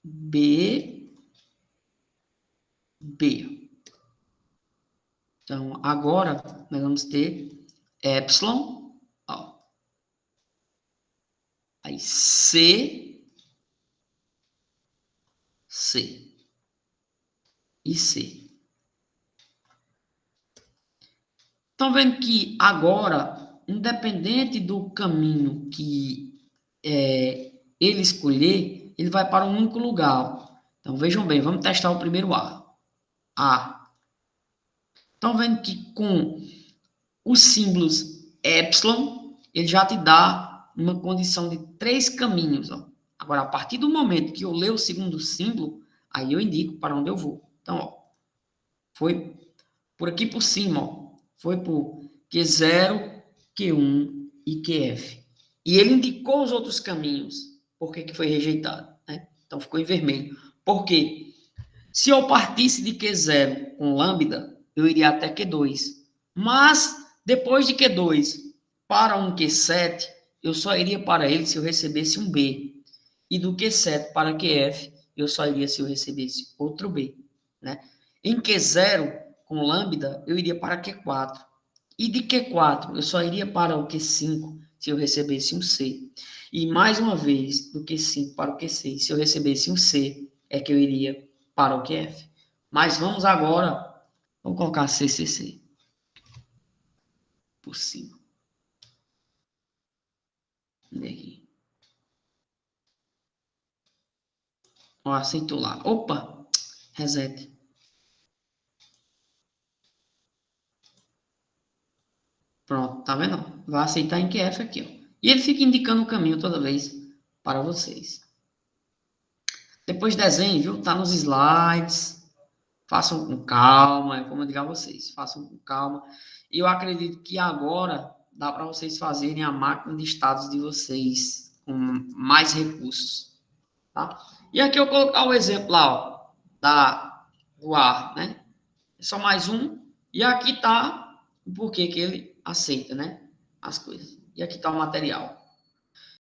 B, B. Então, agora, nós vamos ter epsilon, ó. Aí, C, C e C. Estão vendo que agora, independente do caminho que ele escolher, ele vai para um único lugar. Então, vejam bem, vamos testar o primeiro A. A. Estão vendo que com os símbolos epsilon, ele já te dá uma condição de 3 caminhos. Ó. Agora, a partir do momento que eu ler o segundo símbolo, aí eu indico para onde eu vou. Então, ó, foi por aqui por cima, ó, foi por Q0, Q1 e QF. E ele indicou os outros caminhos. Por que foi rejeitado? Né? Então, ficou em vermelho. Por quê? Se eu partisse de Q0 com lambda, eu iria até Q2. Mas, depois de Q2 para um Q7, eu só iria para ele se eu recebesse um B. E do Q7 para QF, eu só iria se eu recebesse outro B. Né? Em Q0, com lambda, eu iria para Q4. E de Q4, eu só iria para o Q5 se eu recebesse um C. E, mais uma vez, do Q5 para o Q6, se eu recebesse um C, é que eu iria para o QF. Mas vamos agora, vamos colocar CCC por cima. Aqui. Ó, aceitou lá. Opa, reset. Pronto, tá vendo? Vai aceitar em QF aqui, ó. E ele fica indicando o caminho toda vez para vocês. Depois desenhe, viu? Tá nos slides. Façam com calma, é como eu digo a vocês. Façam com calma. E eu acredito que agora dá para vocês fazerem a máquina de estados de vocês com mais recursos, tá? E aqui eu vou colocar o exemplo lá, ó, do ar, né? É só mais um. E aqui tá o porquê que ele aceita, né? As coisas. E aqui tá o material.